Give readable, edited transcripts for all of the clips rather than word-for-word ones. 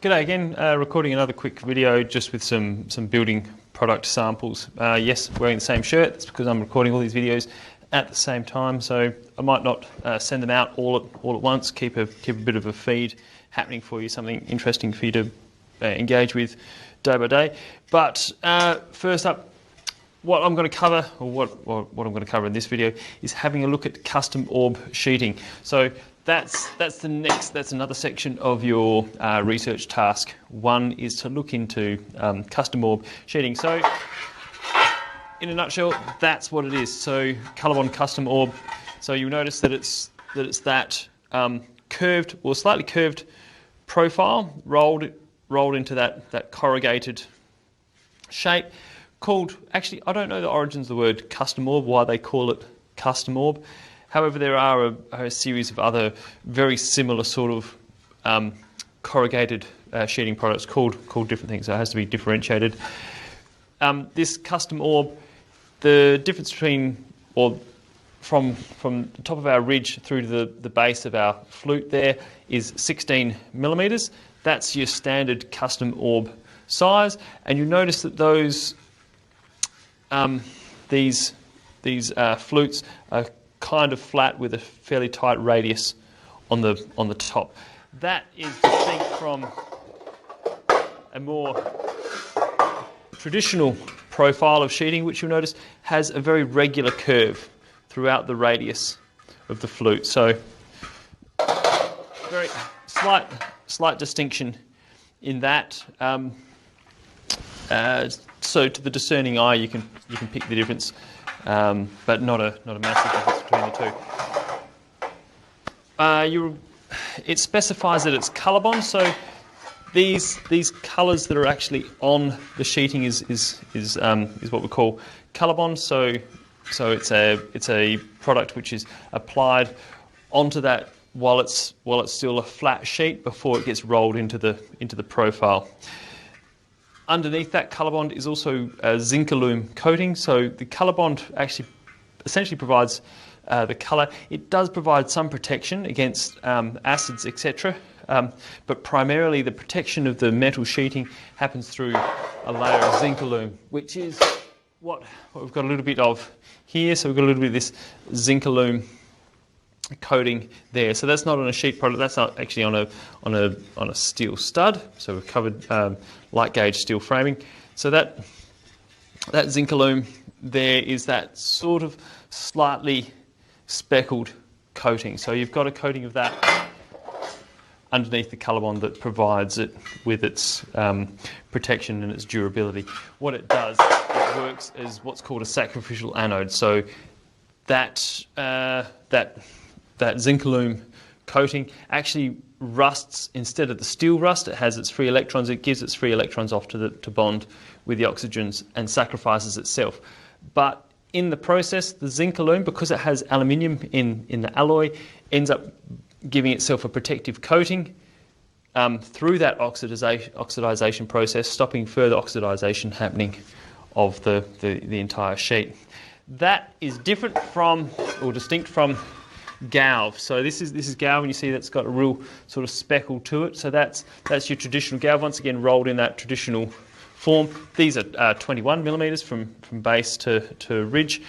G'day again, recording another quick video just with some building product samples. Yes, wearing the same shirt. That's because I'm recording all these videos at the same time, so I might not send them out all at once. Keep a bit of a feed happening for you, something interesting for you to engage with day by day. But first up, what I'm going to cover, or what I'm going to cover in this video, is having a look at custom orb sheeting. So that's another section of your research task. One is to look into custom orb sheeting. So in a nutshell, that's what it is. So ColourBond custom orb. So you'll notice that it's that curved or slightly curved profile rolled into that corrugated shape. Called, actually, I don't know the origins of the word custom orb, why they call it custom orb. However, there are a series of other very similar sort of corrugated sheeting products called different things, so it has to be differentiated. This custom orb, the difference between, or from the top of our ridge through to the base of our flute there is 16 millimetres. That's your standard custom orb size, and you'll notice that these flutes are kind of flat with a fairly tight radius on the top. That is distinct from a more traditional profile of sheeting, which you'll notice has a very regular curve throughout the radius of the flute. So very slight distinction in that. So to the discerning eye, you can pick the difference, but not a massive difference between the two. It specifies that it's ColourBond, so these colours that are actually on the sheeting is what we call ColourBond. So it's a product which is applied onto that while it's still a flat sheet before it gets rolled into the profile. Underneath that ColourBond is also a Zincalume coating. So the ColourBond actually essentially provides the colour. It does provide some protection against acids, etc. But primarily the protection of the metal sheeting happens through a layer of Zincalume, which is what we've got a little bit of here. So we've got a little bit of this Zincalume coating there. So that's not on a sheet product. That's not actually on a steel stud. So we've covered light gauge steel framing. So that Zincalume there is that sort of slightly speckled coating. So you've got a coating of that underneath the ColourBond that provides it with its protection and its durability. What it does, it works as what's called a sacrificial anode. So that Zincalume coating actually rusts instead of the steel rust. It has its free electrons. It gives its free electrons off to bond with the oxygens and sacrifices itself. But in the process, the Zincalume, because it has aluminium in the alloy, ends up giving itself a protective coating through that oxidization process, stopping further oxidization happening of the entire sheet. That is different from, or distinct from, galv. So this is galv, and you see that's got a real sort of speckle to it. So that's your traditional galv, once again rolled in that traditional form. These are 21 millimeters from base to ridge.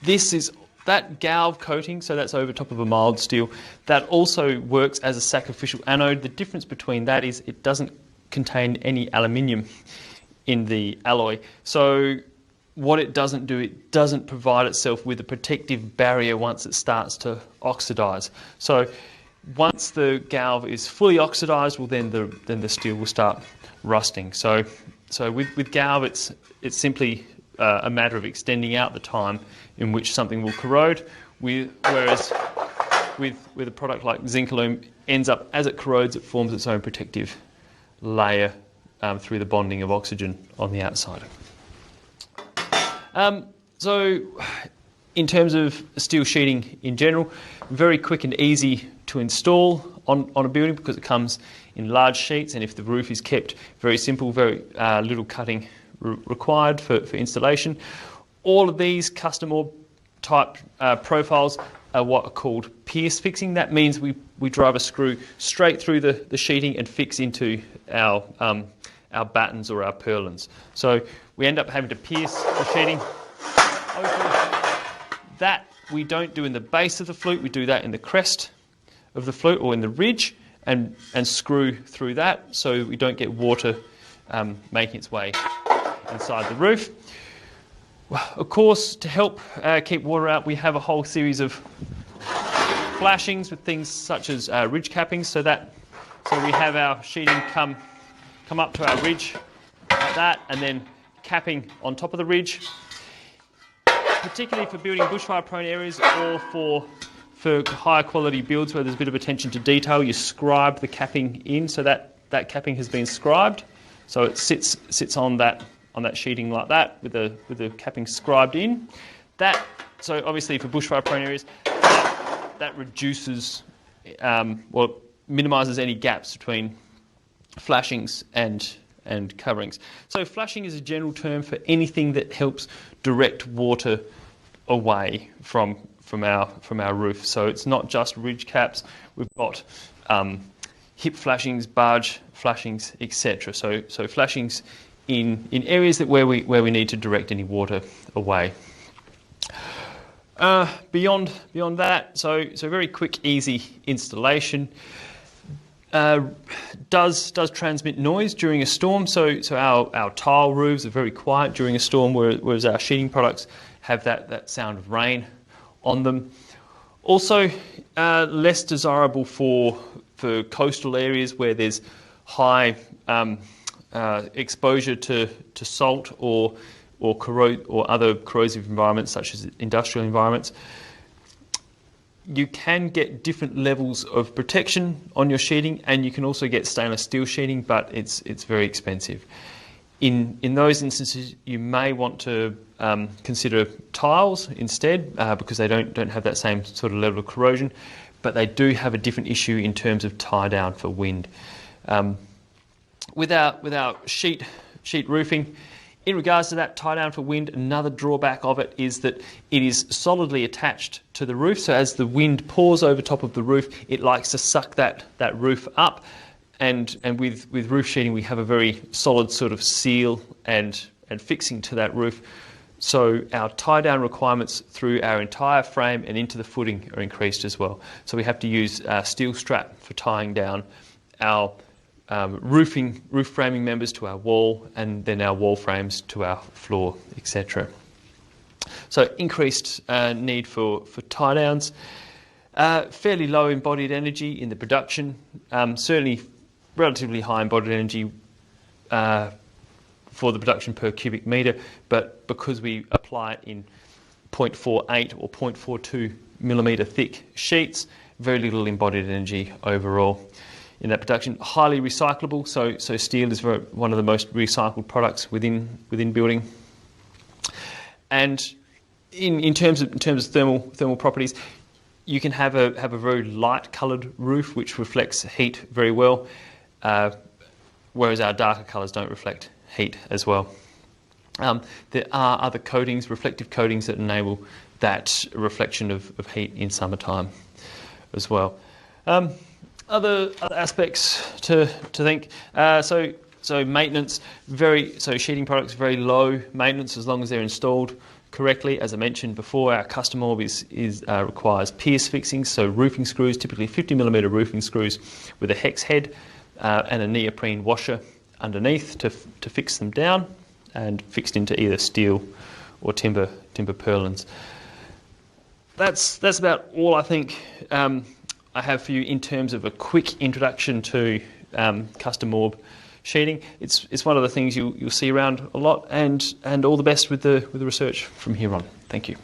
This is that galv coating, so that's over top of a mild steel. That also works as a sacrificial anode. The difference between that is it doesn't contain any aluminium in the alloy. So what it doesn't do, it doesn't provide itself with a protective barrier once it starts to oxidize. So once the galv is fully oxidized, well then the steel will start rusting. So with galv, it's simply a matter of extending out the time in which something will corrode. Whereas with a product like Zincalume, ends up as it corrodes, it forms its own protective layer through the bonding of oxygen on the outside. So in terms of steel sheeting in general, very quick and easy to install on a building because it comes in large sheets, and if the roof is kept very simple, very little cutting required for installation. All of these custom orb type profiles what are called pierce fixing. That means we drive a screw straight through the sheeting and fix into our battens or our purlins. So we end up having to pierce the sheeting. That we don't do in the base of the flute, we do that in the crest of the flute or in the ridge, and screw through that so we don't get water making its way inside the roof. Well, of course, to help keep water out, we have a whole series of flashings with things such as ridge cappings, so we have our sheeting come up to our ridge like that, and then capping on top of the ridge. Particularly for building bushfire-prone areas or for higher quality builds where there's a bit of attention to detail, you scribe the capping in, so that capping has been scribed, so it sits on that sheeting like that with the capping scribed in. So obviously for bushfire-prone areas, that reduces, minimises any gaps between flashings and coverings. So flashing is a general term for anything that helps direct water away from our roof. So it's not just ridge caps. We've got hip flashings, barge flashings, etc. So flashings in areas where we need to direct any water away. Beyond that, so very quick, easy installation. Does transmit noise during a storm. So our tile roofs are very quiet during a storm, whereas our sheeting products have that sound of rain on them. Also, less desirable for coastal areas where there's high exposure to salt or other corrosive environments such as industrial environments. You can get different levels of protection on your sheeting, and you can also get stainless steel sheeting, but it's very expensive. In those instances, you may want to consider tiles instead, because they don't have that same sort of level of corrosion, but they do have a different issue in terms of tie down for wind. With our sheet roofing, in regards to that tie down for wind, another drawback of it is that it is solidly attached to the roof. So as the wind pours over top of the roof, it likes to suck that roof up. And with roof sheeting, we have a very solid sort of seal and fixing to that roof. So our tie down requirements through our entire frame and into the footing are increased as well. So we have to use steel strap for tying down our roof framing members to our wall, and then our wall frames to our floor, etc. So increased need for tie downs. Fairly low embodied energy in the production. Certainly relatively high embodied energy for the production per cubic metre, but because we apply it in 0.48 or 0.42 millimetre thick sheets, very little embodied energy overall in that production. Highly recyclable, so steel is one of the most recycled products within building. And in terms of thermal properties, you can have a very light coloured roof which reflects heat very well, whereas our darker colours don't reflect heat as well. There are other coatings, reflective coatings, that enable that reflection of heat in summertime as well. Other aspects to think. So maintenance, sheeting products, very low maintenance as long as they're installed correctly. As I mentioned before, our custom orb requires pierce fixings, so roofing screws, typically 50mm roofing screws with a hex head and a neoprene washer underneath to fix them down, and fixed into either steel or timber purlins. That's about all I think I have for you in terms of a quick introduction to custom orb sheeting. It's one of the things you'll see around a lot, and all the best with the research from here on. Thank you.